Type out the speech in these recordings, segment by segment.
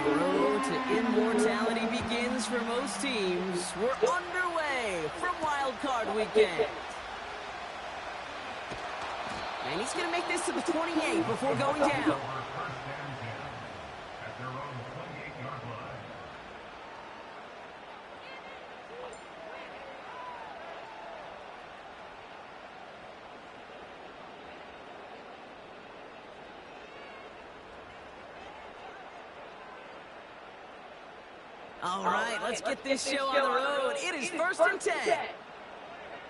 The road to immortality begins for most teams. We're underway from Wild Card Weekend. And he's going to make this to the 28 before going down. All right, let's get this show on the road. It is 1st and 10. Here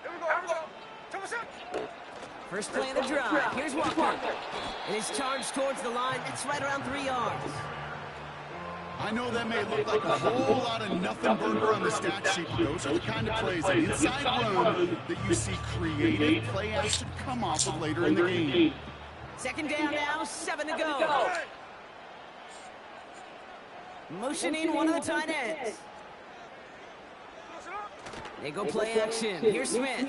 we go. First play of the drive. Here's Walker. And his charge towards the line. That's right around 3 yards. I know that may look like a whole lot of nothing burger on the stat sheet, but those are the kind of plays, an inside run, that you see creative play action come off of later in the game. Second down now, 7 to go. Motioning one of the tight ends. They go play action. Here's Smith.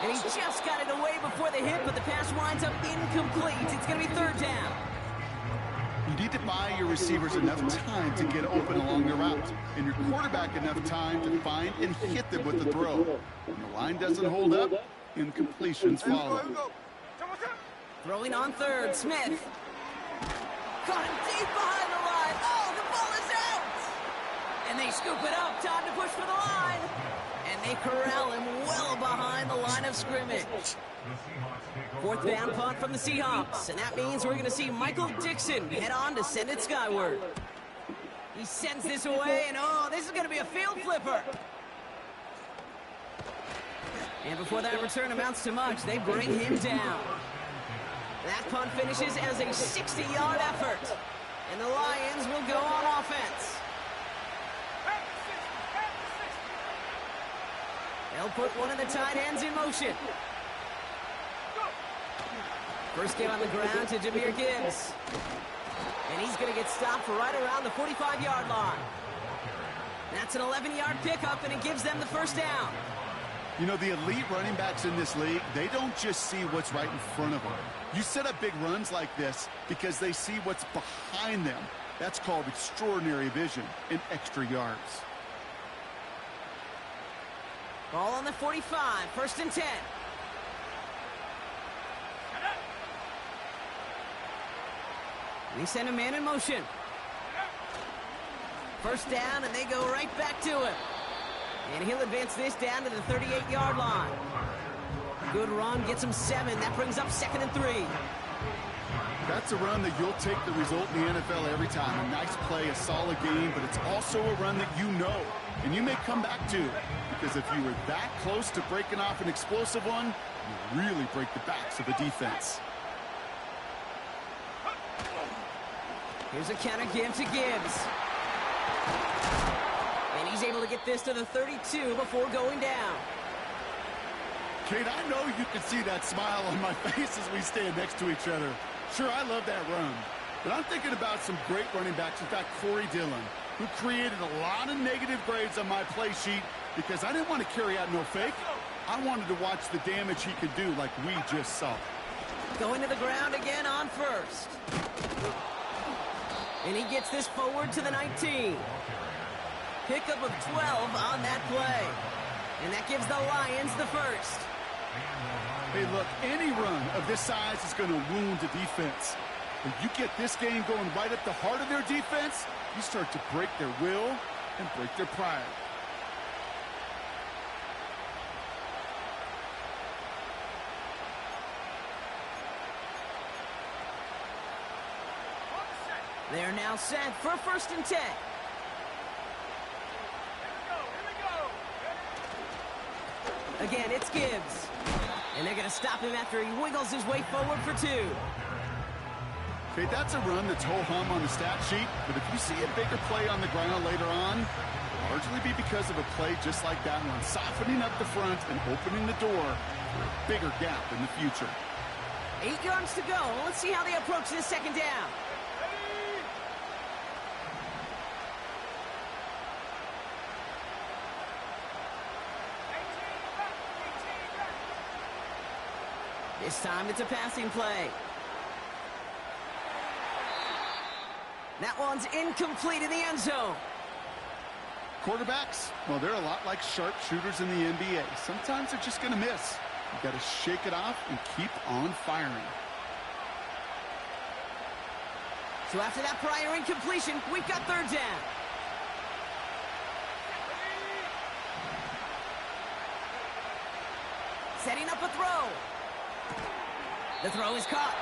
And he just got it away before the hit, but the pass winds up incomplete. It's going to be 3rd down. You need to buy your receivers enough time to get open along the route, and your quarterback enough time to find and hit them with the throw. When the line doesn't hold up, incompletions follow. Throwing on 3rd, Smith. Caught him deep behind the line. Oh, the ball is out! And they scoop it up. Time to push for the line. And they corral him well behind the line of scrimmage. 4th down punt from the Seahawks. And that means we're going to see Michael Dixon head on to send it skyward. He sends this away, and oh, this is going to be a field flipper. And before that return amounts to much, they bring him down. That punt finishes as a 60-yard effort. And the Lions will go on offense. They'll put one of the tight ends in motion. First get on the ground to Jahmyr Gibbs. And he's going to get stopped right around the 45-yard line. That's an 11-yard pickup, and it gives them the 1st down. You know, the elite running backs in this league, they don't just see what's right in front of them. You set up big runs like this because they see what's behind them. That's called extraordinary vision and extra yards. Ball on the 45, 1st and 10. And he sent a man in motion. 1st down, and they go right back to him. And he'll advance this down to the 38-yard line. Good run, gets him 7. That brings up 2nd and 3. That's a run that you'll take the result in the NFL every time. A nice play, a solid game, but it's also a run that you know, and you may come back to. Because if you were that close to breaking off an explosive one, you really break the backs of the defense. Here's a counter give to Gibbs. And he's able to get this to the 32 before going down. Kate, I know you can see that smile on my face as we stand next to each other. Sure, I love that run. But I'm thinking about some great running backs. In fact, Corey Dillon, who created a lot of negative grades on my play sheet because I didn't want to carry out no fake. I wanted to watch the damage he could do like we just saw. Going to the ground again on 1st. And he gets this forward to the 19. Pickup of 12 on that play. And that gives the Lions the 1st. Hey, look, any run of this size is going to wound the defense. When you get this game going right at the heart of their defense, you start to break their will and break their pride. They're now set for 1st and 10. Again, it's Gibbs. And they're going to stop him after he wiggles his way forward for 2. Okay, that's a run that's ho-hum on the stat sheet, but if you see a bigger play on the ground later on, it'll largely be because of a play just like that one, softening up the front and opening the door for a bigger gap in the future. 8 yards to go. Let's see how they approach this 2nd down. This time it's a passing play. That one's incomplete in the end zone. Quarterbacks, well, they're a lot like sharpshooters in the NBA. Sometimes they're just going to miss. You've got to shake it off and keep on firing. So after that prior incompletion, we've got third down. Setting up a throw. The throw is caught.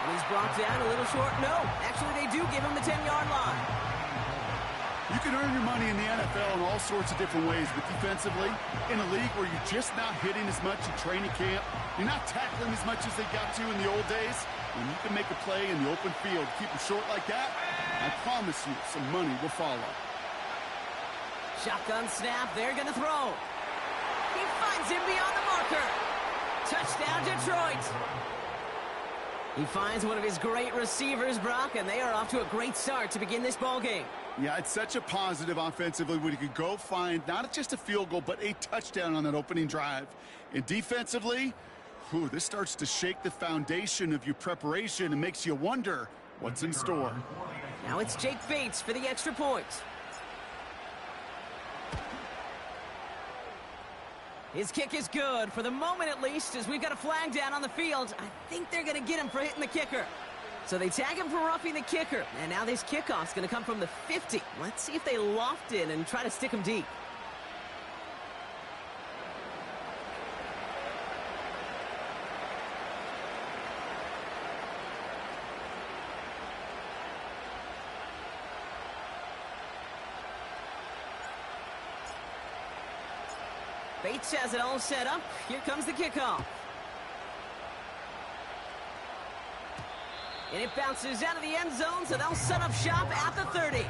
And he's brought down a little short. No, actually they do give him the 10-yard line. You can earn your money in the NFL in all sorts of different ways, but defensively, in a league where you're just not hitting as much in training camp, you're not tackling as much as they got to in the old days, when you can make a play in the open field, keep them short like that, I promise you some money will follow. Shotgun snap, they're going to throw. He finds him beyond the marker. Touchdown, Detroit. He finds one of his great receivers, Brock, and they are off to a great start to begin this ball game. Yeah, it's such a positive offensively when you could go find not just a field goal, but a touchdown on that opening drive. And defensively, this starts to shake the foundation of your preparation and makes you wonder what's in store. Now it's Jake Bates for the extra point. His kick is good, for the moment at least, as we've got a flag down on the field. I think they're going to get him for hitting the kicker. So they tag him for roughing the kicker. And now this kickoff's going to come from the 50. Let's see if they loft in and try to stick him deep. Bates has it all set up. Here comes the kickoff. And it bounces out of the end zone, so they'll set up shop at the 30.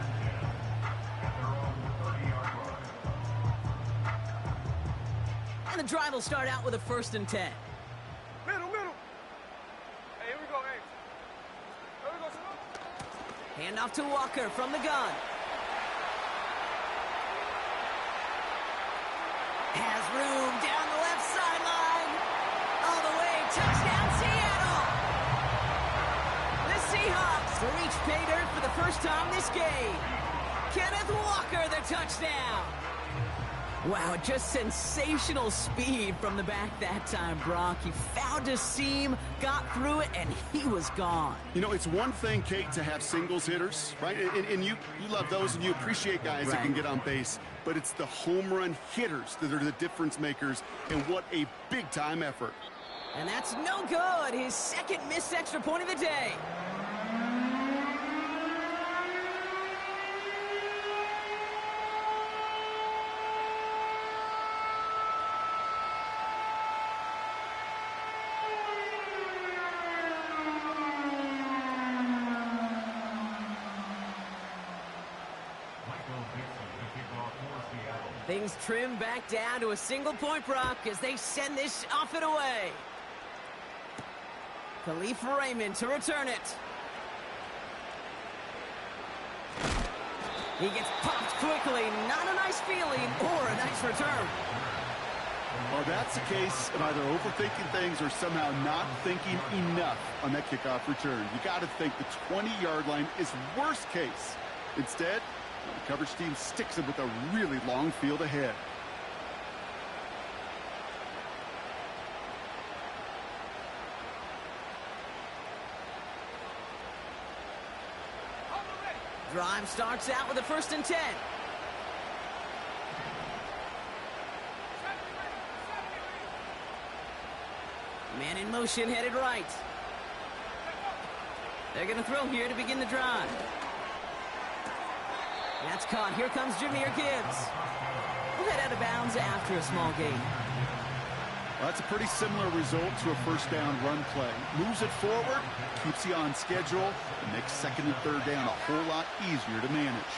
And the drive will start out with a 1st and 10. Middle. Hey, here we go, hey. Here we go, Simone. Hand off to Walker from the gun. Has room down the left sideline. All the way, touchdown Seattle. The Seahawks reach pay dirt for the first time this game. Kenneth Walker, the touchdown. Wow, just sensational speed from the back that time, Brock. He found a seam, got through it, and he was gone. You know, it's one thing, Kate, to have singles hitters, right? And you love those, and you appreciate guys that can get on base. But it's the home run hitters that are the difference makers, and what a big-time effort. And that's no good. His second missed extra point of the day. Things trim back down to a single point, Brock, as they send this off and away. Khalif Raymond to return it. He gets popped quickly. Not a nice feeling or a nice return. Well, that's the case of either overthinking things or somehow not thinking enough on that kickoff return. You got to think the 20-yard line is worst case. Instead, the coverage team sticks him with a really long field ahead. Drive starts out with a 1st and 10. Man in motion, headed right. They're going to throw here to begin the drive. That's caught. Here comes Jahmyr Gibbs. We'll head out of bounds after a small gain. Well, that's a pretty similar result to a 1st down run play. Moves it forward, keeps you on schedule, and makes 2nd and 3rd down a whole lot easier to manage.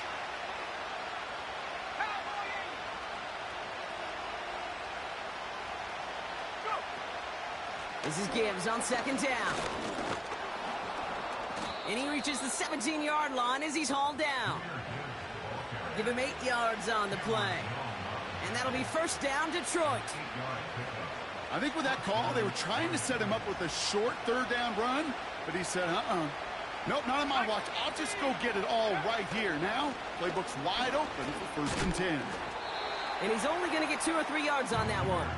This is Gibbs on 2nd down. And he reaches the 17-yard line as he's hauled down. Give him 8 yards on the play. And that'll be 1st down, Detroit. I think with that call, they were trying to set him up with a short 3rd down run, but he said, Nope, not on my watch. I'll just go get it all right here. Now, playbook's wide open for 1st and 10. And he's only going to get 2 or 3 yards on that one.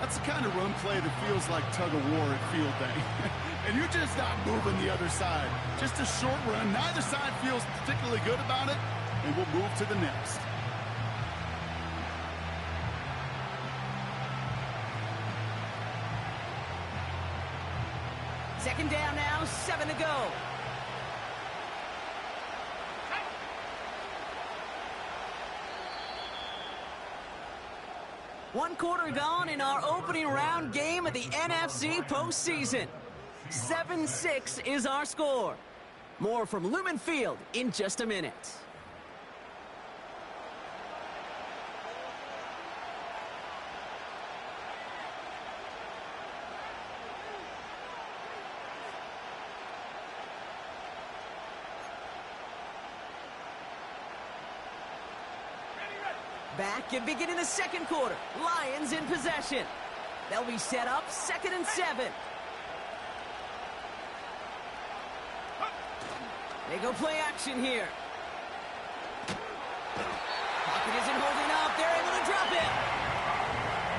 That's the kind of run play that feels like tug-of-war at field day. And you're just not moving the other side. Just a short run. Neither side feels particularly good about it, and we'll move to the next. Second down now, 7 to go. One quarter gone in our opening round game of the NFC postseason. 7-6 is our score. More from Lumen Field in just a minute. Back and beginning the second quarter. Lions in possession. They'll be set up 2nd and 7. They go play action here. Pocket isn't holding up. They're able to drop it.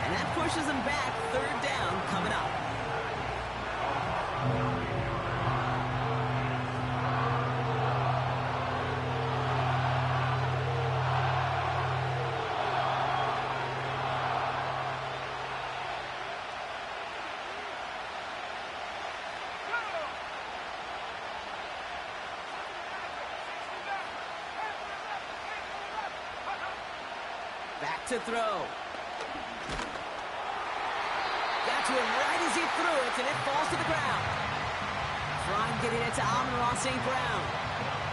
And that pushes them back. 3rd down coming up. Back to throw. Got to him right as he threw it, and it falls to the ground. Prime getting it to Amon-Ra St. Brown.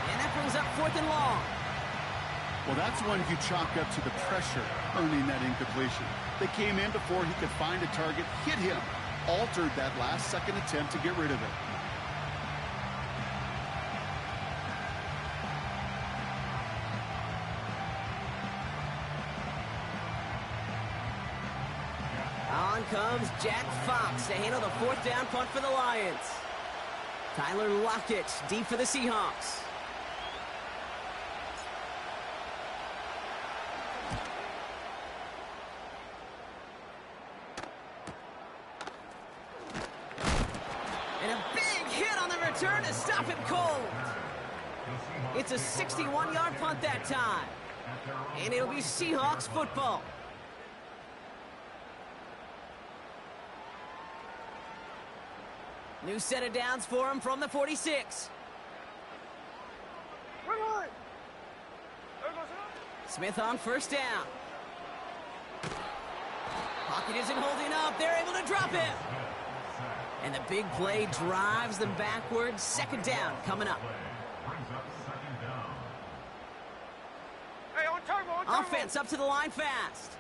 And that brings up 4th and long. Well, that's one you chalk up to the pressure earning that incompletion. They came in before he could find a target, hit him, altered that last-second attempt to get rid of it. On comes Jack Fox to handle the 4th down punt for the Lions. Tyler Lockett deep for the Seahawks. And a big hit on the return to stop it cold. It's a 61-yard punt that time. And it'll be Seahawks football. New set of downs for him from the 46. Smith on 1st down. Pocket isn't holding up. They're able to drop it. And the big play drives them backwards. 2nd down coming up. Hey, on turbo, on turbo. Offense up to the line fast.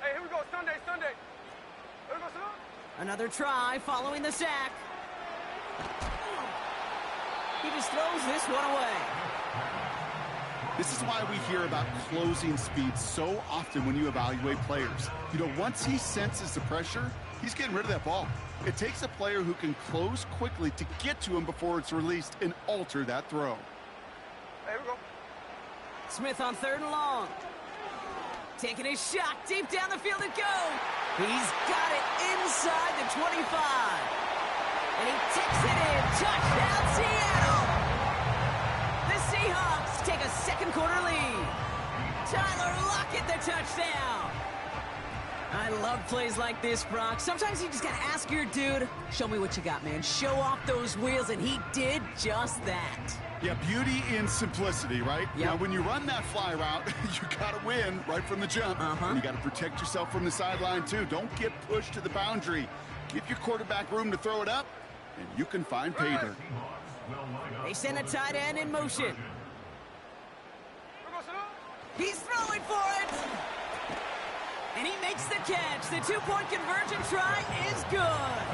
Hey, here we go. Sunday. Another try following the sack. He just throws this one away. This is why we hear about closing speed so often when you evaluate players. You know, once he senses the pressure, he's getting rid of that ball. It takes a player who can close quickly to get to him before it's released and alter that throw. Hey, here we go. Smith on 3rd and long. Taking his shot deep down the field to go. He's got it inside the 25. And he ticks it in. Touchdown, Seattle. The Seahawks take a 2nd quarter lead. Tyler Lockett, the touchdown. I love plays like this, Brock. Sometimes you just got to ask your dude, show me what you got, man. Show off those wheels, and he did just that. Yeah, beauty in simplicity, right? Yep. Now, when you run that fly route, you got to win right from the jump. And you got to protect yourself from the sideline, too. Don't get pushed to the boundary. Give your quarterback room to throw it up, and you can find pay dirt. They send a tight end in motion. He's throwing for it. And he makes the catch. The 2-point conversion try is good.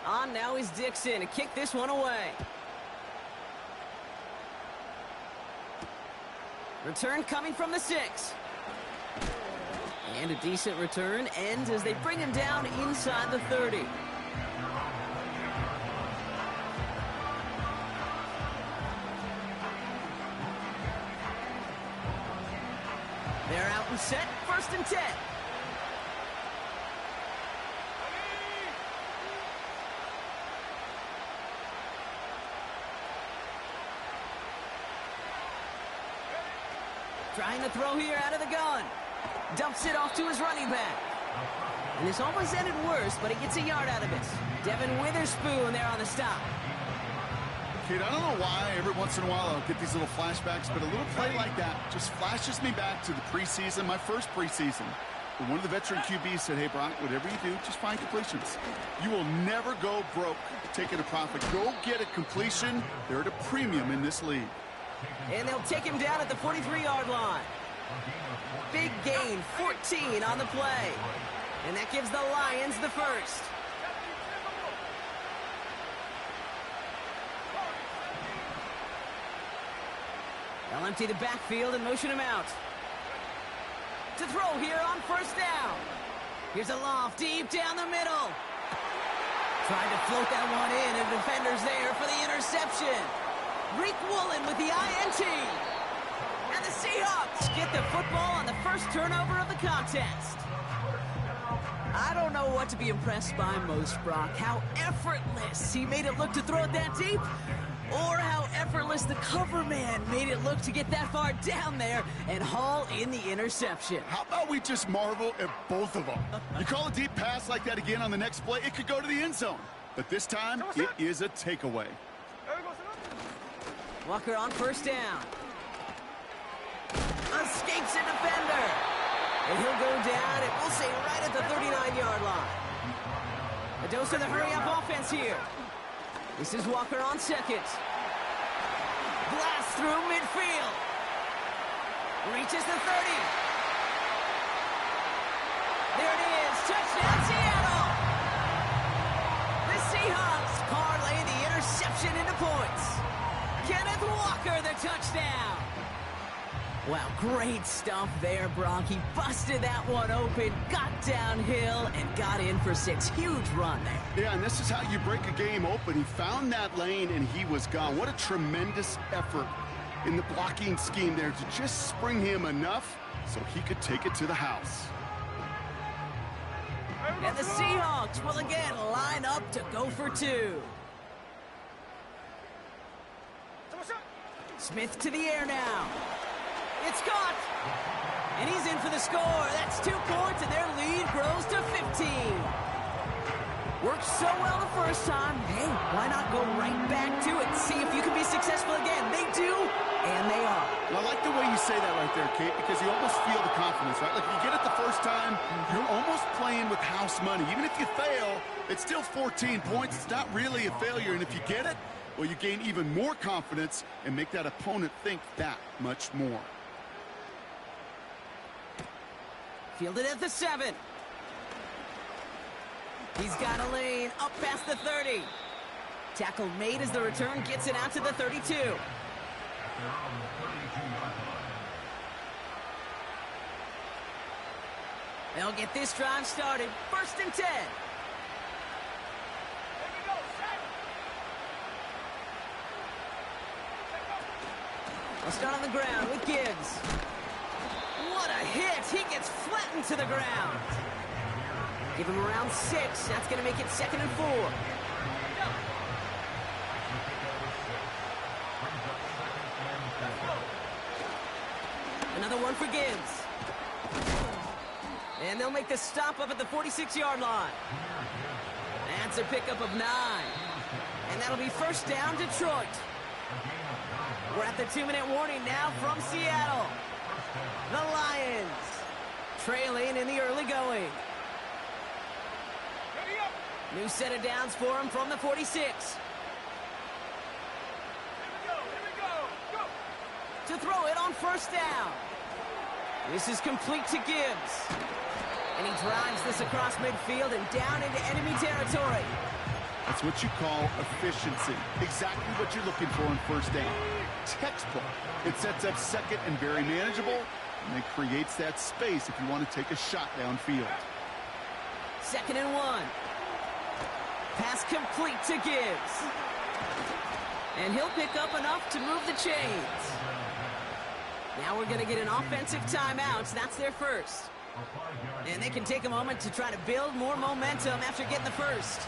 On now is Dixon to kick this one away. Return coming from the 6. And a decent return ends as they bring him down inside the 30. They're out and set, 1st and 10. Trying to throw here out of the gun. Dumps it off to his running back. And this almost ended worse, but he gets a yard out of it. Devin Witherspoon there on the stop. Kate, I don't know why every once in a while I'll get these little flashbacks, but a little play like that just flashes me back to the preseason, my first preseason. One of the veteran QBs said, hey, Brock, whatever you do, just find completions. You will never go broke taking a profit. Go get a completion. They're at a premium in this league. And they'll take him down at the 43-yard line. Big gain, 14 on the play. And that gives the Lions the first. They'll empty the backfield and motion him out. To throw here on 1st down. Here's a loft deep down the middle. Trying to float that one in, and the defender's there for the interception. Reek Woolen with the INT. And the Seahawks get the football on the first turnover of the contest. I don't know what to be impressed by most, Brock. How effortless he made it look to throw it that deep, or how effortless the cover man made it look to get that far down there and haul in the interception. How about we just marvel at both of them? You call a deep pass like that again on the next play, it could go to the end zone. But this time, it is a takeaway. Walker on 1st down. Escapes a defender. And he'll go down, and we'll say right at the 39-yard line. A dose of the hurry-up offense here. This is Walker on 2nd. Blast through midfield. Reaches the 30. There it is. Touchdown, Seattle. The Seahawks parlay the interception into points. Kenneth Walker, the touchdown. Wow, great stuff there, Brock. He busted that one open, got downhill, and got in for 6. Huge run there. Yeah, and this is how you break a game open. He found that lane, and he was gone. What a tremendous effort in the blocking scheme there to just spring him enough so he could take it to the house. And the Seahawks will again line up to go for 2. Smith to the air now. It's caught. And he's in for the score. That's 2 points, and their lead grows to 15. Worked so well the first time. Hey, why not go right back to it? See if you can be successful again. They do, and they are. Well, I like the way you say that right there, Kate, because you almost feel the confidence, right? Like, if you get it the first time, you're almost playing with house money. Even if you fail, it's still 14 points. It's not really a failure, and if you get it, well, you gain even more confidence and make that opponent think that much more. Fielded at the 7. He's got a lane up past the 30. Tackle made as the return gets it out to the 32. They'll get this drive started. 1st and 10. They'll start on the ground with Gibbs. What a hit! He gets flattened to the ground. Give him around 6. That's going to make it 2nd and 4. Another one for Gibbs. And they'll make the stop up at the 46-yard line. That's a pickup of 9. And that'll be 1st down, Detroit. We're at the 2-minute warning now from Seattle. The Lions trailing in the early going. New set of downs for him from the 46. Here we go. To throw it on 1st down. This is complete to Gibbs. And he drives this across midfield and down into enemy territory. That's what you call efficiency. Exactly what you're looking for on first down. Textbook. It sets up second and very manageable, and it creates that space if you want to take a shot downfield. 2nd and 1. Pass complete to Gibbs. And he'll pick up enough to move the chains. Now we're going to get an offensive timeout. That's their first. And they can take a moment to try to build more momentum after getting the first.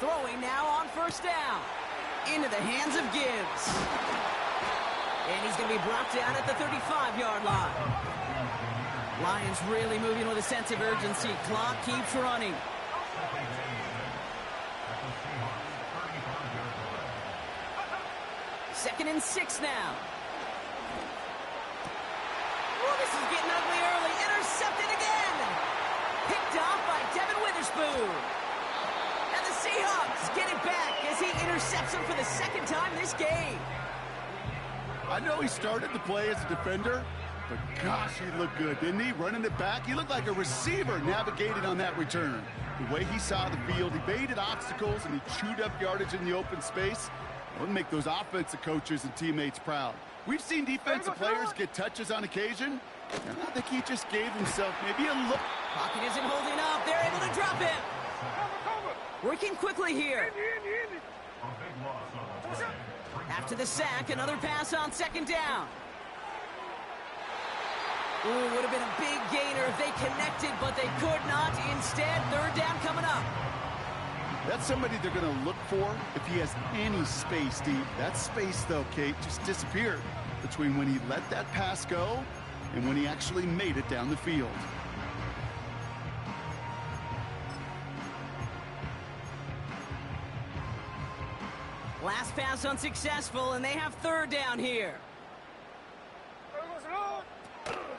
Throwing now on first down. Into the hands of Gibbs. And he's going to be brought down at the 35-yard line. Lions really moving with a sense of urgency. Clock keeps running. Second and 6 now. Oh, this is getting ugly early. Intercepted again. Picked off by Devin Witherspoon. And the Seahawks get it back as he intercepts him for the second time this game. I know he started the play as a defender, but gosh, he looked good, didn't he? Running it back, he looked like a receiver navigating on that return. The way he saw the field, he baited obstacles, and he chewed up yardage in the open space. It would make those offensive coaches and teammates proud. We've seen defensive players get touches on occasion, and I think he just gave himself maybe a look. Pocket isn't holding up. They're able to drop him. Working quickly here. After the sack, another pass on 2nd down. Ooh, would have been a big gainer if they connected, but they could not. Instead, 3rd down coming up. That's somebody they're going to look for if he has any space deep. That space, though, Kate, just disappeared between when he let that pass go and when he actually made it down the field. Last pass unsuccessful, and they have 3rd down here.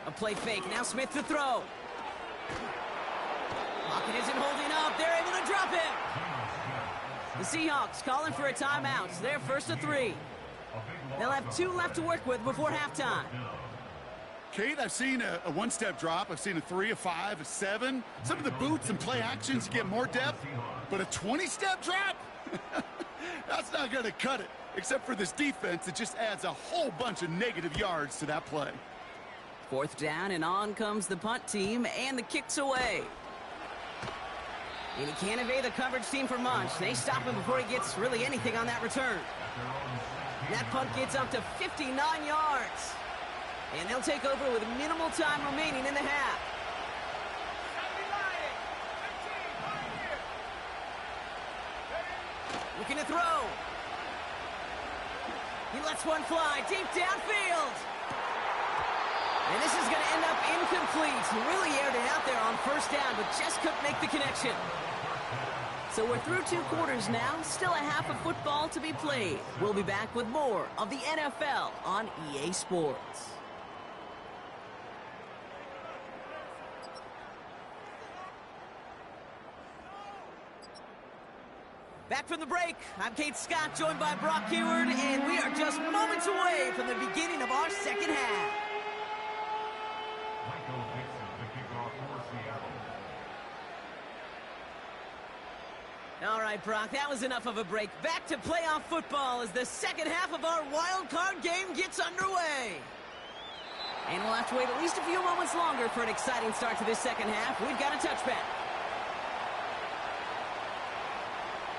A play fake. Now Smith to throw. Pocket isn't holding up. They're able to drop him. The Seahawks calling for a timeout. They're 1st and 3. They'll have 2 left to work with before halftime. Kate, I've seen a one-step drop. I've seen a 3, a 5, a 7. Some of the boots and play actions get more depth, but a 20-step drop? That's not going to cut it, except for this defense that just adds a whole bunch of negative yards to that play. 4th down, and on comes the punt team, and the kick's away. And he can't evade the coverage team for much. They stop him before he gets really anything on that return. That punt gets up to 59 yards. And they'll take over with minimal time remaining in the half. Looking to throw. He lets one fly deep downfield. And this is going to end up incomplete. He really aired it out there on 1st down, but just couldn't make the connection. So we're through 2 quarters now. Still a half of football to be played. We'll be back with more of the NFL on EA Sports. Back from the break, I'm Kate Scott, joined by Brock Hayward, and we are just moments away from the beginning of our second half. All right, Brock, that was enough of a break. Back to playoff football as the second half of our wild card game gets underway. And we'll have to wait at least a few moments longer for an exciting start to this second half. We've got a touchback.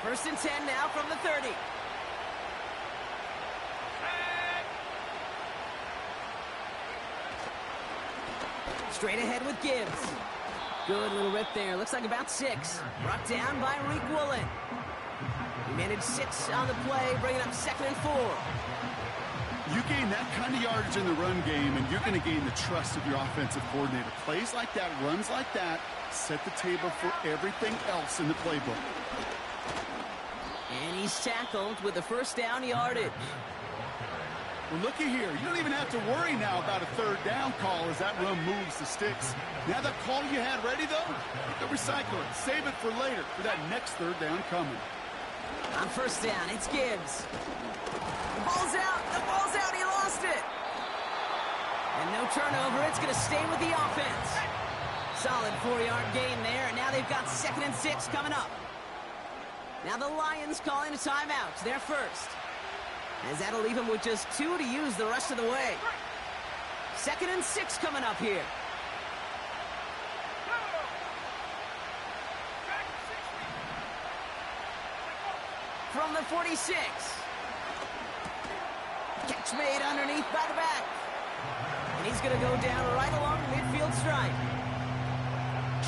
1st and 10 now from the 30. Straight ahead with Gibbs. Good little rip there. Looks like about 6. Brought down by Reek Woolen. He managed 6 on the play, bringing up 2nd and 4. You gain that kind of yardage in the run game, and you're going to gain the trust of your offensive coordinator. Plays like that, runs like that, set the table for everything else in the playbook. And he's tackled with the 1st down yardage. Well, looky here. You don't even have to worry now about a 3rd down call as that run moves the sticks. Now that call you had ready, though, you can recycle it. Save it for later for that next 3rd down coming. On 1st down, it's Gibbs. The ball's out. The ball's out. He lost it. No turnover. It's going to stay with the offense. Solid 4-yard gain there, and now they've got 2nd and 6 coming up. Now the Lions calling a timeout. They're first. As that'll leave them with just 2 to use the rest of the way. 2nd and 6 coming up here. From the 46. Catch made underneath by the back. And he's going to go down right along the midfield stripe.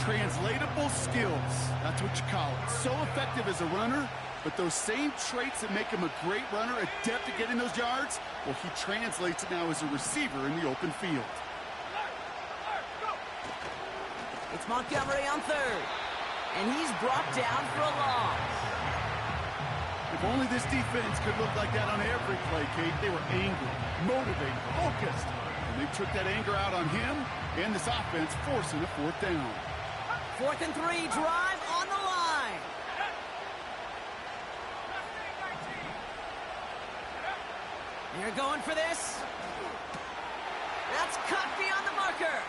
Translatable skills. That's what you call it. So effective as a runner, but those same traits that make him a great runner, adept at getting those yards, well, he translates it now as a receiver in the open field. It's Montgomery on 3rd. And he's brought down for a loss. If only this defense could look like that on every play, Kate. They were angry, motivated, focused. And they took that anger out on him and this offense, forcing a 4th down. 4th and 3, drive on the line. They're going for this. That's cut beyond the marker.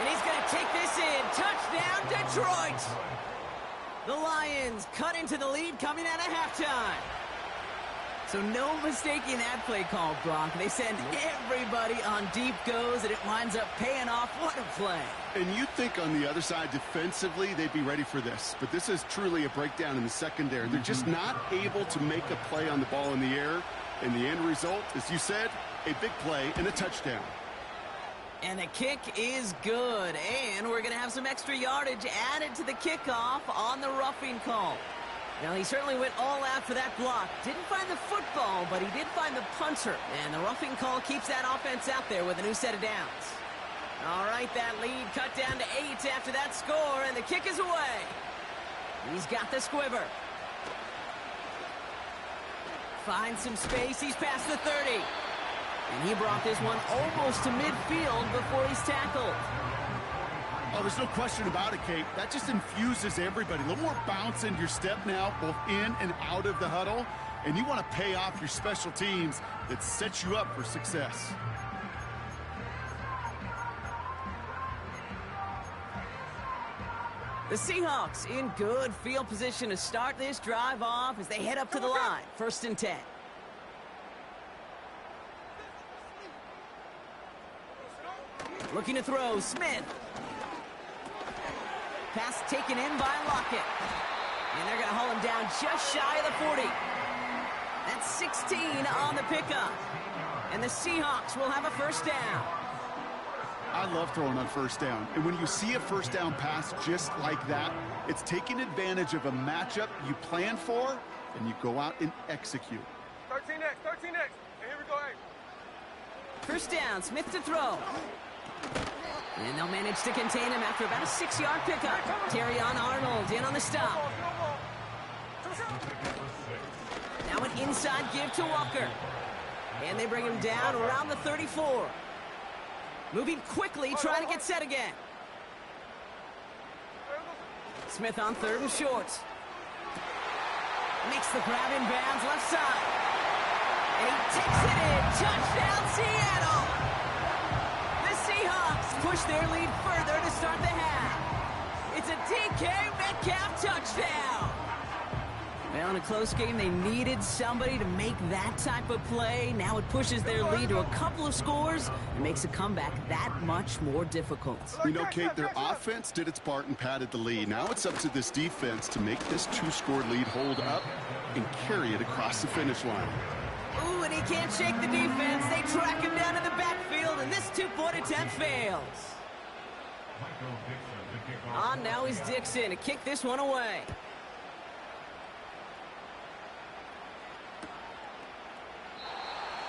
And he's going to take this in. Touchdown, Detroit. The Lions cut into the lead coming out of halftime. So no mistaking that play call, Brock. They send everybody on deep goes, and it winds up paying off. What a play. And you'd think on the other side defensively they'd be ready for this. But this is truly a breakdown in the secondary. They're just not able to make a play on the ball in the air. And the end result, as you said, a big play and a touchdown. And the kick is good. And we're going to have some extra yardage added to the kickoff on the roughing call. Now, he certainly went all out for that block. Didn't find the football, but he did find the punter. And the roughing call keeps that offense out there with a new set of downs. All right, that lead cut down to 8 after that score, and the kick is away. He's got the squiver. Finds some space. He's past the 30. And he brought this one almost to midfield before he's tackled. Oh, there's no question about it, Kate. That just infuses everybody. A little more bounce in your step now, both in and out of the huddle. And you want to pay off your special teams that sets you up for success. The Seahawks in good field position to start this drive off as they head up to the line. 1st and 10. Looking to throw, Smith. Pass taken in by Lockett. And they're going to haul him down just shy of the 40. That's 16 on the pickup. And the Seahawks will have a 1st down. I love throwing on 1st down. And when you see a 1st down pass just like that, it's taking advantage of a matchup you plan for, and you go out and execute. 13 next. And here we go, hey. 1st down, Smith to throw. And they'll manage to contain him after about a 6-yard pickup. Terrion Arnold in on the stop. Now an inside give to Walker. And they bring him down around the 34. Moving quickly, trying to get set again. Smith on 3rd and short. Makes the grab in bounds left side. And he takes it in. Touchdown, Seattle! Seahawks push their lead further to start the half. It's a DK Metcalf touchdown. Well, in a close game, they needed somebody to make that type of play. Now it pushes their lead to a couple of scores and makes a comeback that much more difficult. You know, Kate, their offense did its part and padded the lead. Now it's up to this defense to make this 2-score lead hold up and carry it across the finish line. Ooh, and he can't shake the defense. They track him down in the backfield, and this 2-point attempt fails. On now is Dixon to kick this one away.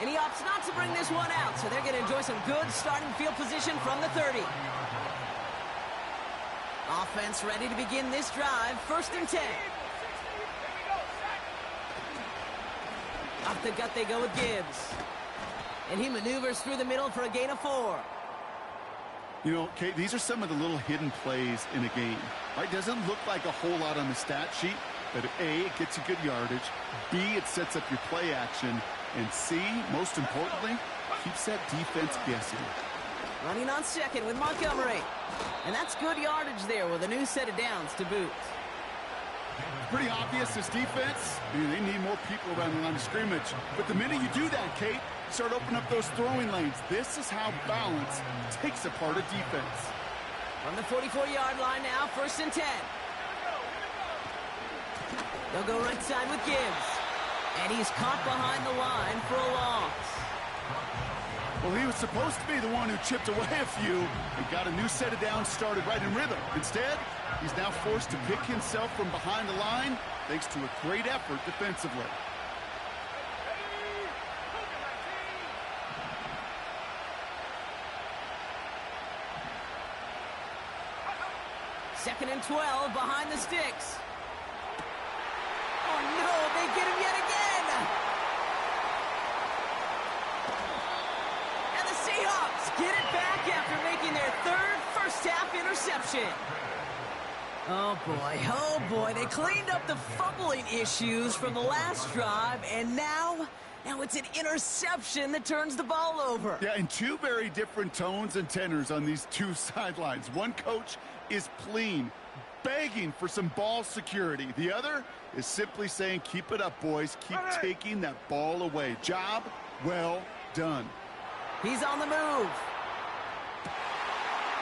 And he opts not to bring this one out, so they're going to enjoy some good starting field position from the 30. Offense ready to begin this drive. 1st and 10. Off the gut they go with Gibbs. And he maneuvers through the middle for a gain of 4. You know, Kate, these are some of the little hidden plays in a game. Right? Doesn't look like a whole lot on the stat sheet, but A, it gets you good yardage. B, it sets up your play action. And C, most importantly, keeps that defense guessing. Running on second with Montgomery. And that's good yardage there with a new set of downs to boot. Pretty obvious, this defense, they need more people around the line of scrimmage. But the minute you do that, Kate, start opening up those throwing lanes. This is how balance takes apart a defense. From the 44-yard line now, 1st and 10. They'll go right side with Gibbs. And he's caught behind the line for a loss. Well, he was supposed to be the one who chipped away a few and got a new set of downs started right in rhythm. Instead, he's now forced to pick himself from behind the line thanks to a great effort defensively. Second and 12 behind the sticks. Oh, no, they get him yet again. And the Seahawks get it back after making their third first-half interception. Oh, boy. They cleaned up the fumbling issues from the last drive, and now it's an interception that turns the ball over. Yeah, and two very different tones and tenors on these two sidelines. One coach is pleading, begging for some ball security. The other is simply saying, keep it up, boys. Keep taking that ball away. Job well done. He's on the move.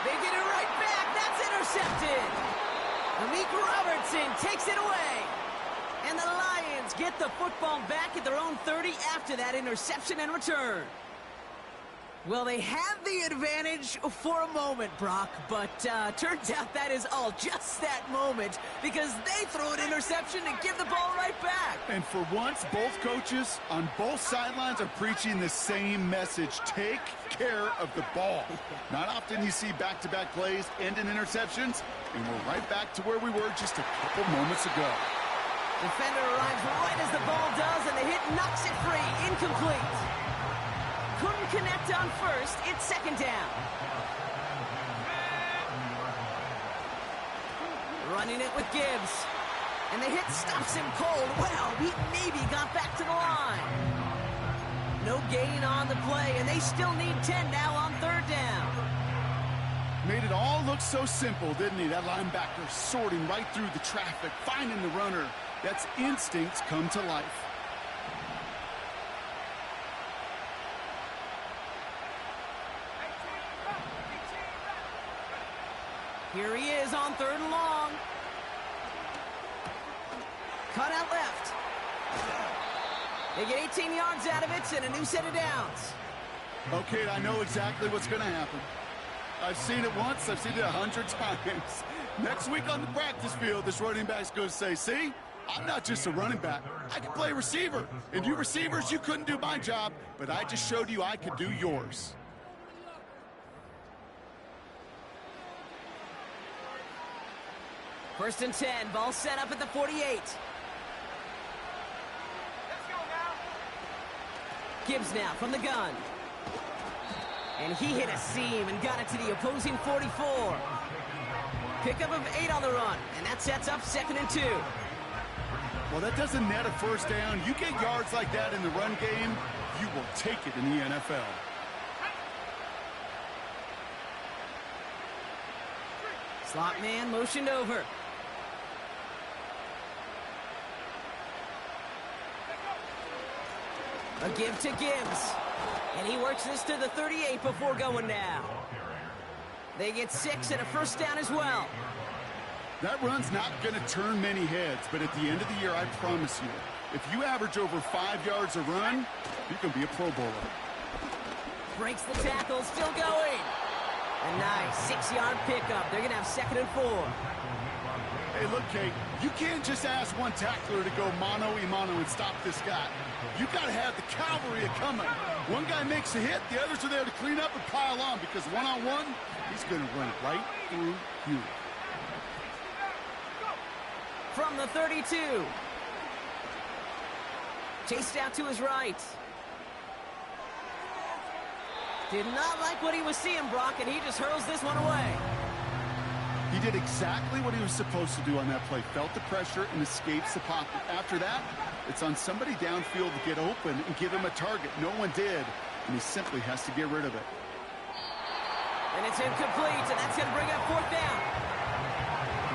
They get it right back. That's intercepted. Amik Robertson takes it away. And the Lions get the football back at their own 30 after that interception and return. Well, they had the advantage for a moment, Brock, but turns out that is all just that moment because they throw an interception and give the ball right back. And for once, both coaches on both sidelines are preaching the same message. Take care of the ball. Not often you see back-to-back plays end in interceptions, and we're right back to where we were just a couple moments ago. Defender arrives right as the ball does, and the hit knocks it free. Incomplete. Couldn't connect on first. It's second down. Running it with Gibbs. And the hit stops him cold. Well, he maybe got back to the line. No gain on the play, and they still need 10 now on third down. Made it all look so simple, didn't he? That linebacker sorting right through the traffic, finding the runner. That's instincts come to life. Here he is on third and long. Cut out left. They get 18 yards out of it and a new set of downs. Okay, I know exactly what's going to happen. I've seen it once. I've seen it 100 times. Next week on the practice field, this running back's going to say, see, I'm not just a running back. I can play receiver. And you receivers, you couldn't do my job, but I just showed you I could do yours. First and 10, ball set up at the 48. Let's go now. Gibbs now from the gun. And he hit a seam and got it to the opposing 44. Pickup of 8 on the run, and that sets up second and 2. Well, that doesn't net a first down. You get yards like that in the run game, you will take it in the NFL. Slot man motioned over. A give to Gibbs. And he works this to the 38 before going down. They get 6 and a first down as well. That run's not going to turn many heads, but at the end of the year, I promise you, if you average over 5 yards a run, you can be a Pro Bowler. Breaks the tackle, still going. A nice 6-yard pickup. They're going to have second and 4. Hey, look, Kate, you can't just ask one tackler to go mano-a-mano and stop this guy. You got to have the cavalry coming. One guy makes a hit, the others are there to clean up and pile on because one-on-one, he's going to run it right through you. From the 32. Chased out to his right. Did not like what he was seeing, Brock, and he just hurls this one away. He did exactly what he was supposed to do on that play. Felt the pressure and escapes the pocket. After that, it's on somebody downfield to get open and give him a target. No one did, and he simply has to get rid of it. And it's incomplete, and that's going to bring up fourth down.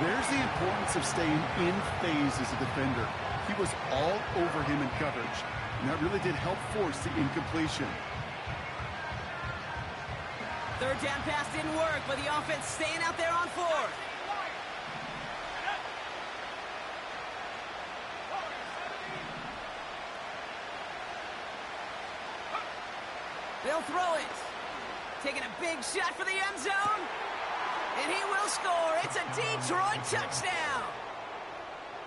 There's the importance of staying in phase as a defender. He was all over him in coverage, and that really did help force the incompletion. Third down pass didn't work, but the offense staying out there on fourth. They'll throw it. Taking a big shot for the end zone. And he will score. It's a Detroit touchdown.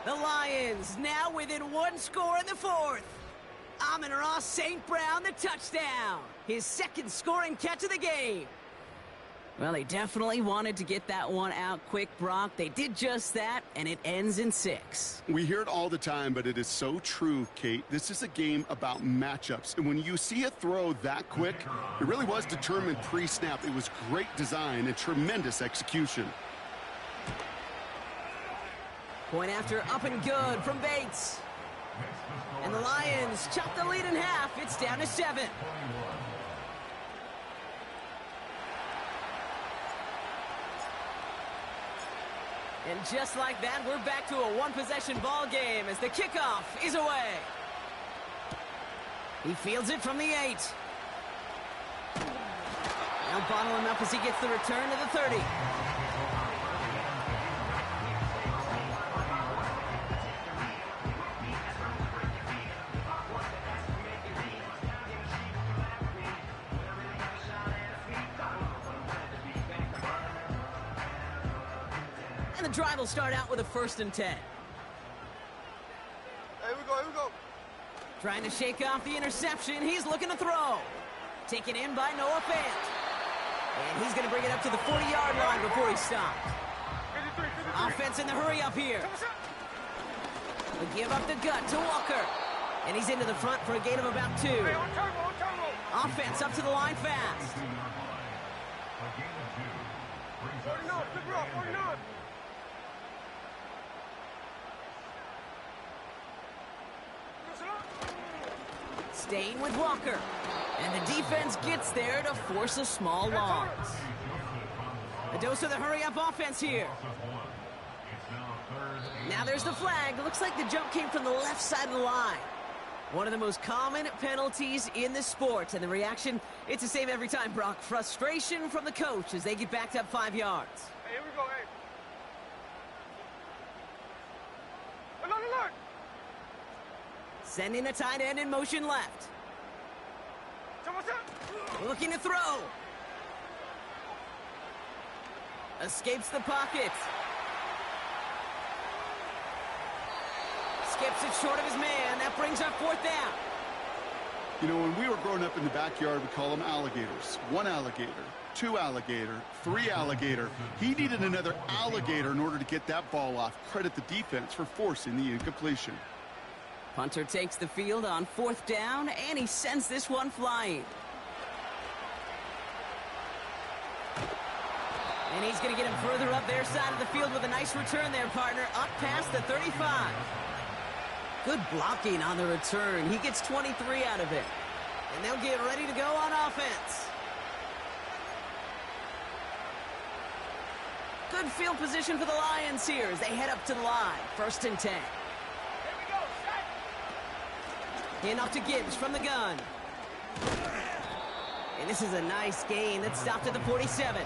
The Lions now within one score in the fourth. Amon-Ra St. Brown, the touchdown. His second scoring catch of the game. Well, they definitely wanted to get that one out quick, Brock. They did just that, and it ends in 6. We hear it all the time, but it is so true, Kate. This is a game about matchups. And when you see a throw that quick, it really was determined pre-snap. It was great design and tremendous execution. Point after up and good from Bates. And the Lions chop the lead in half. It's down to 7. And just like that, we're back to a one-possession ball game as the kickoff is away. He fields it from the 8. Now bottle him up as he gets the return to the 30. And the drive will start out with a 1st and 10. Here we go, here we go. Trying to shake off the interception. He's looking to throw. Taken in by Noah Fant. And he's going to bring it up to the 40-yard line before he stopped. 53. Offense in the hurry up here. They give up the gut to Walker. And he's into the front for a gain of about 2. Hey, on turbo, on turbo. Offense up to the line fast. 49, flip it off, 49. Staying with Walker. And the defense gets there to force a small loss. A dose of the hurry-up offense here. Now there's the flag. It looks like the jump came from the left side of the line. One of the most common penalties in the sport. And the reaction, it's the same every time, Brock. Frustration from the coach as they get backed up 5 yards. Hey, here we go, hey. Alert, alert. Sending a tight end in motion left. Looking to throw. Escapes the pocket. Skips it short of his man. That brings up 4th down. You know, when we were growing up in the backyard, we call them alligators. 1 alligator, 2 alligator, 3 alligator. He needed another alligator in order to get that ball off. Credit the defense for forcing the incompletion. Punter takes the field on 4th down, and he sends this one flying. And he's going to get him further up their side of the field with a nice return there, partner, up past the 35. Good blocking on the return. He gets 23 out of it. And they'll get ready to go on offense. Good field position for the Lions here as they head up to the line. 1st and 10. Hand off to Gibbs from the gun. And this is a nice gain that stopped at the 47.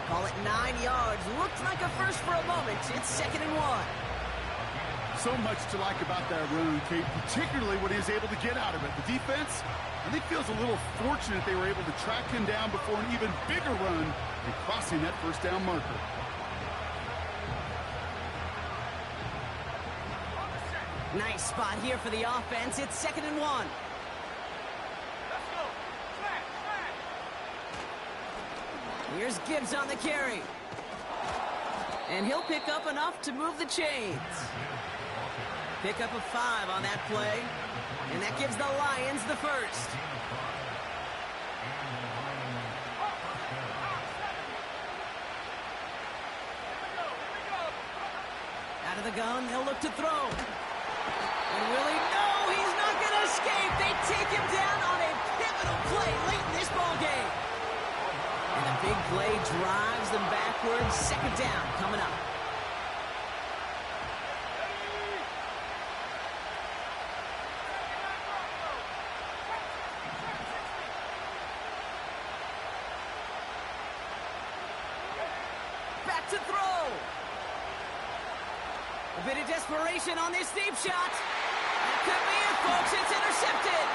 Call it 9 yards. Looked like a first for a moment. It's 2nd and 1. So much to like about that run, Kate, particularly what he was able to get out of it. The defense, I think, feels a little fortunate they were able to track him down before an even bigger run and crossing that 1st down marker. Nice spot here for the offense. It's 2nd and 1. Let's go. Flag, flag. Here's Gibbs on the carry. And he'll pick up enough to move the chains. Pick up a 5 on that play. And that gives the Lions the 1st. of the gun, they'll look to throw. And will he? No, he's not going to escape. They take him down on a pivotal play late in this ball game. And the big play drives them backwards. Second down coming up. Back to throw. A bit of desperation on this deep shot. That could be it, folks. It's intercepted.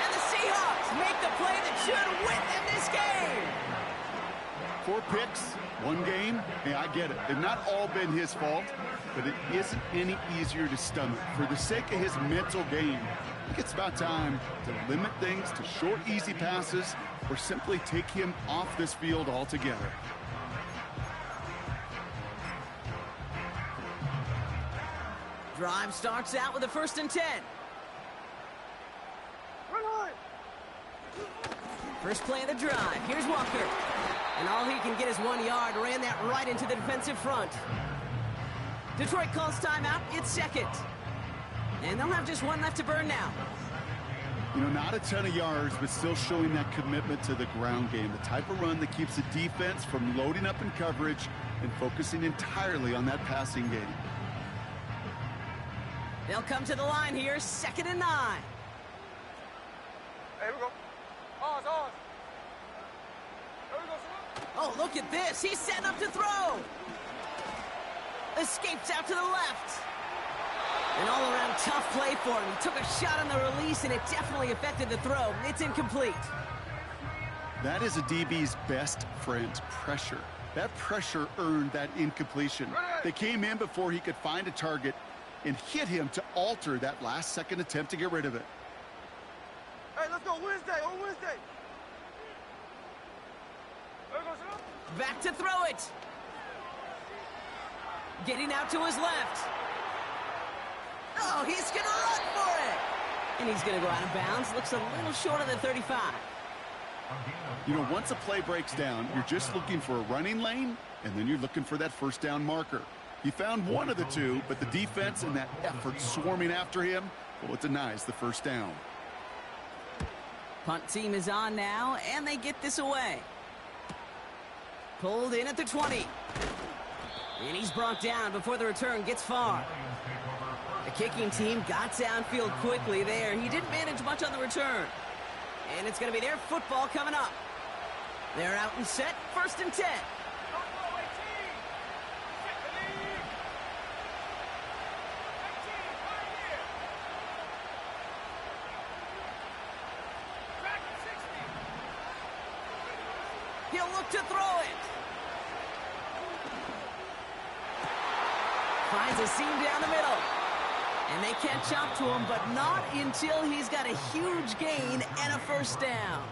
And the Seahawks make the play that should win them this game. 4 picks, 1 game. Hey, I get it. They've not all been his fault, but it isn't any easier to stomach. For the sake of his mental game, I think it's about time to limit things to short, easy passes or simply take him off this field altogether. Drive starts out with a 1st and 10. First play of the drive. Here's Walker. And all he can get is 1 yard. Ran that right into the defensive front. Detroit calls timeout. It's second. And they'll have just 1 left to burn now. You know, not a ton of yards, but still showing that commitment to the ground game. The type of run that keeps the defense from loading up in coverage and focusing entirely on that passing game. They'll come to the line here. 2nd and 9. Hey, here we go. Ours. There we go, son. Oh, look at this. He's setting up to throw. Escapes out to the left. An all-around tough play for him. He took a shot on the release, and it definitely affected the throw. It's incomplete. That is a DB's best friend, pressure. That pressure earned that incompletion. They came in before he could find a target and hit him to alter that last-second attempt to get rid of it. Hey, let's go Wednesday, on Wednesday. There we go, son. Back to throw it. Getting out to his left. Oh, he's going to run for it. And he's going to go out of bounds. Looks a little short of the 35. You know, once a play breaks down, you're just looking for a running lane, and then you're looking for that 1st down marker. He found one of the two, but the defense and that effort swarming after him, well, it denies the 1st down. Punt team is on now, and they get this away. Pulled in at the 20. And he's brought down before the return gets far. The kicking team got downfield quickly there. He didn't manage much on the return. And it's going to be their football coming up. They're out and set. 1st and 10. He'll look to throw it. Finds a seam down the middle. And they catch up to him, but not until he's got a huge gain and a 1st down.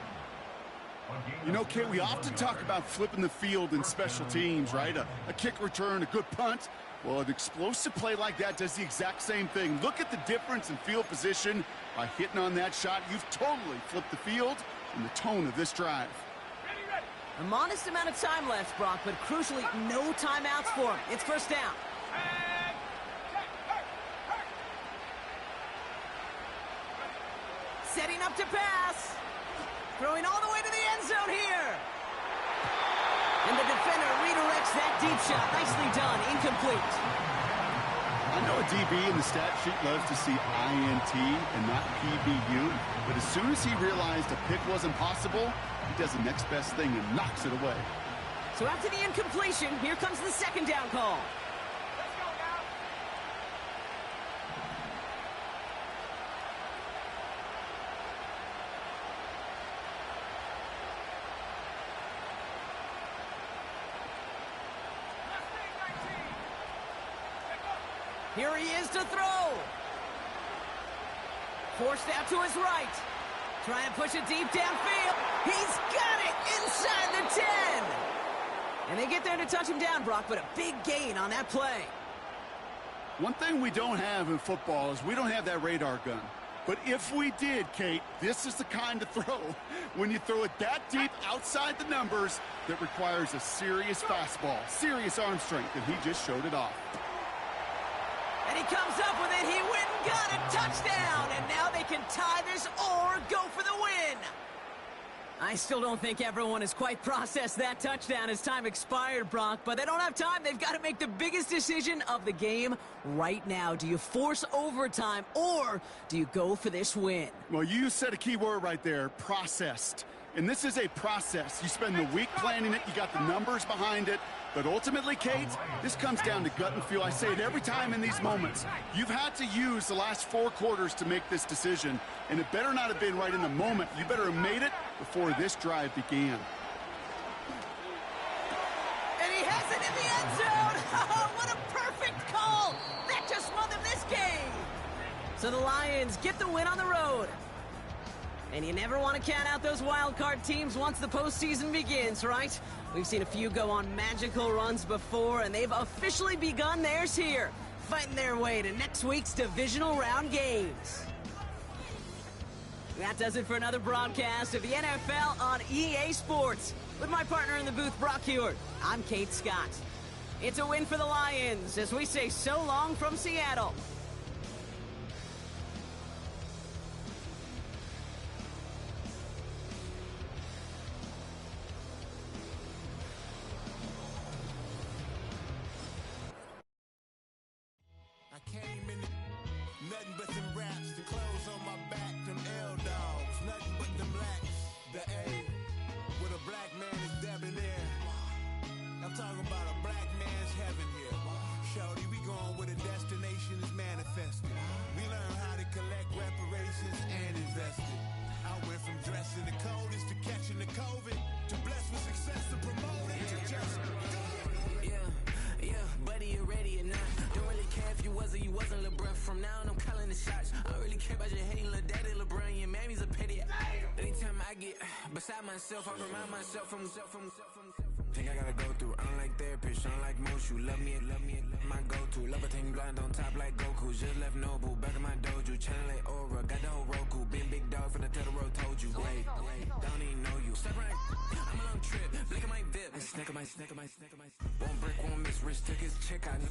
You know, Kate, we often talk about flipping the field in special teams, right? A kick return, a good punt. Well, an explosive play like that does the exact same thing. Look at the difference in field position. By hitting on that shot, you've totally flipped the field and the tone of this drive. A modest amount of time left, Brock, but crucially, no timeouts for him. It's 1st down. Setting up to pass. Throwing all the way to the end zone here. And the defender redirects that deep shot. Nicely done. Incomplete. I know a DB in the stat sheet loves to see INT and not PBU, but as soon as he realized a pick wasn't possible, he does the next best thing and knocks it away. So after the incompletion, here comes the 2nd down call. Let's go now. Here he is to throw. Forced out to his right. Trying to push it deep downfield. He's got it inside the 10. And they get there to touch him down, Brock, but a big gain on that play. One thing we don't have in football is we don't have that radar gun. But if we did, Kate, this is the kind of throw, when you throw it that deep outside the numbers, that requires a serious fastball, serious arm strength, and he just showed it off. And he comes up with it. He went and got a touchdown. And now they can tie this or go for the win. I still don't think everyone has quite processed that touchdown as time expired, Brock, but they don't have time. They've got to make the biggest decision of the game right now. Do you force overtime or do you go for this win? Well, you said a key word right there, processed. And this is a process. You spend the week planning it, you got the numbers behind it, but ultimately, Kate, this comes down to gut and feel. I say it every time in these moments. You've had to use the last 4 quarters to make this decision, and it better not have been right in the moment. You better have made it before this drive began. And he has it in the end zone! Oh, what a perfect call! That just won them this game! So the Lions get the win on the road. And you never want to count out those wild card teams once the postseason begins, right? We've seen a few go on magical runs before, and they've officially begun theirs here, fighting their way to next week's divisional round games. That does it for another broadcast of the NFL on EA Sports. With my partner in the booth, Brock Hewitt, I'm Kate Scott. It's a win for the Lions as we say so long from Seattle. Nothing but them raps, the clothes on my back, them L-dogs. Nothing but them blacks, the A, with a black man is debonair. I'm talking about a black man's heaven here. Shorty, we going where the destination is manifested. We learn how to collect reparations and invest it. I went from dressing the coldest to catching the COVID, to blessed with success to promote it, to just do it. Yeah, buddy, you ready or not? Don't really care if you was or you wasn't LeBron. From now on, I'm calling the shots. I don't really care about your hating little daddy LeBron. Your mammy's a petty. Anytime I get beside myself, I remind myself from. Think I gotta go through. I don't like therapists, I don't like most. You love me, my go-to. Love a thing blind on top like Goku. Just left Noble, back in my dojo. Channel like Aura, got the whole Roku. Been big dog from the Tether Road, told you. Wait, don't even know you. Step right, I'm a long trip. Blick at my VIP. Snack of my. One brick, one miss. Rich took his chick out.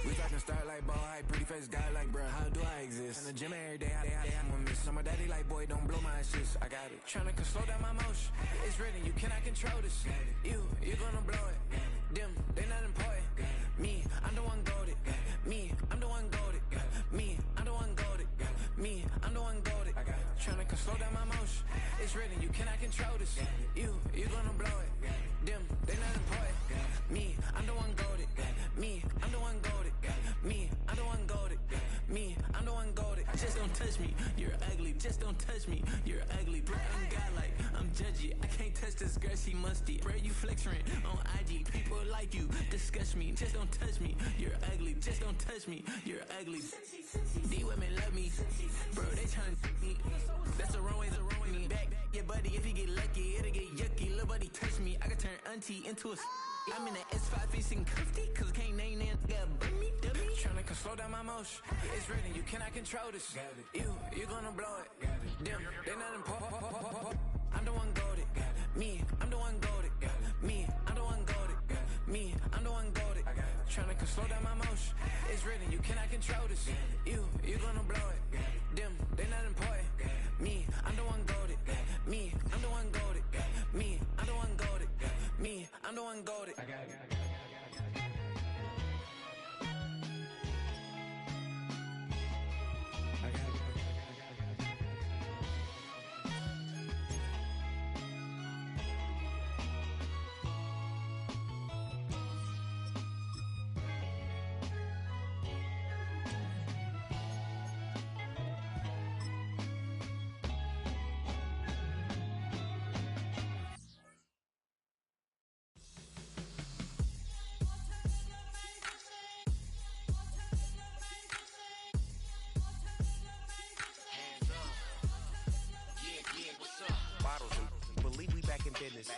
We talking start like ball high, pretty face guy like, bruh, how do I exist? In the gym every day, I'm a miss. So my daddy like, boy, don't blow my assist. I got it. Tryna slow down my motion. It's written, you cannot control this. You're gonna blow it. Them, they not important. Me, I'm the one goated. Me, I'm the one goated. Me, I'm the one goated. Me, I'm the one goated. Tryna slow down my motion. It's written, you cannot control this. You're gonna blow it. Them, they not important. Me, I'm the one goated. Me, I'm the one goated. Me, I'm the one goated. Me, I'm the one goated. Just don't touch me, you're ugly. Just don't touch me, you're ugly. Bro, I'm godlike, I'm judgy. I can't touch this girl, she musty. Bro, you flexing on IG. People like you, disgust me. Just don't touch me, you're ugly. Just don't touch me, you're ugly. These women love me, bro, they tryna me. That's the wrong way, me back. Yeah, buddy, if you get lucky, it'll get yucky. Little buddy touch me, I can turn auntie into a. I'm in the S5 facing cuffy, cause can't name that got me, dummy. Tryna slow down my motion. It's written, you cannot control this. You're gonna blow it. Them, they not important. I'm the one goated. Me, I'm the one goated. Me, I'm the one goated. Me, I'm the one goated. Tryna slow down my motion. It's written, you cannot control this. You're gonna blow it. Them, they not important. Me, I'm the one goated. Me, I'm the one goated. Me, I'm the one goated. Me, I'm the one goated. business.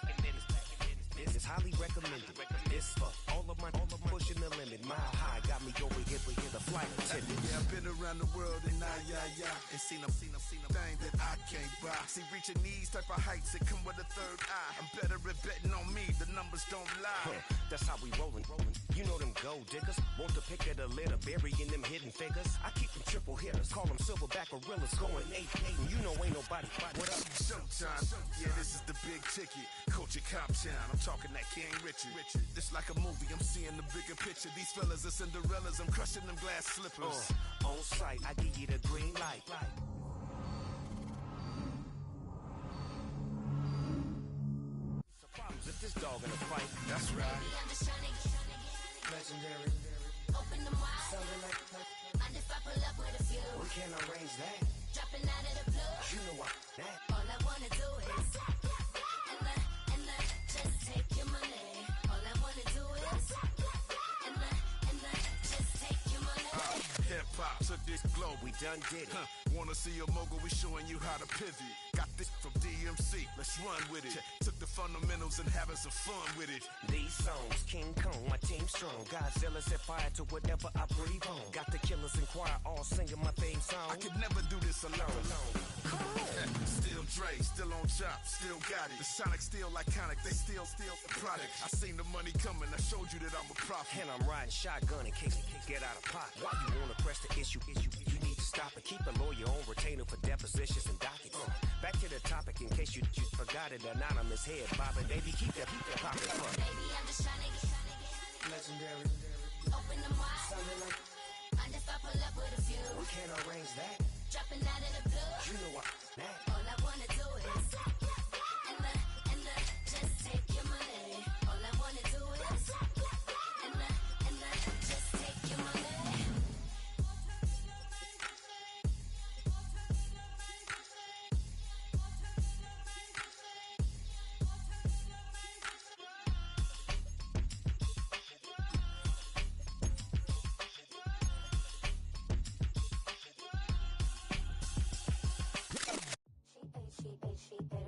It's highly recommended. It's for all of my pushing the limit. Mile high got me over hear the flight attendant. Yeah, I've been around the world and and seen them thing that I can't buy. See, reaching these type of heights, it come with a third eye. I'm better at betting on me, the numbers don't lie. That's how we rollin'. You know them gold diggers, want the pick of the litter, burying them hidden figures. I keep them triple hitters, call them silverback gorillas, going 8-8, and you know ain't nobody. What up? Showtime. Yeah, this is the big ticket. Culture Cop Town. I'm talking that King Richard. This like a movie. I'm seeing the bigger picture. These fellas are Cinderellas. I'm crushing them glass slippers. On sight, I give you the green light. So problems if this dog in a fight. That's right. I'm just trying to get Legendary. open them wide. Something like Mind if I pull up with a few? we can't arrange that. Dropping out of the blue. You know what that. All I wanna do is and just take your money. All I wanna do is and just take your money. Hip hop took this globe. We done did it. Wanna see a mogul? We showing you how to pivot. Got this from DMC. Let's run with it. Took the fundamentals and having some fun with it. These songs, King Kong, my team strong. Godzilla set fire to whatever I breathe on. Got the killers in choir all singing my theme song. I could never do this alone. Still Dre, still on top, still got it. The Sonic still iconic, they still the product. I seen the money coming, I showed you that I'm a prophet. And I'm riding shotgun in case it get out of pocket. Why you wanna press the issue? You need to stop it. Keep a lawyer on retainer for depositions and dockets. Back to the topic in case you forgot it. Anonymous head bobbing, baby, keep that poppin'. Baby, I'm just trying to get Legendary. open them wide. Something like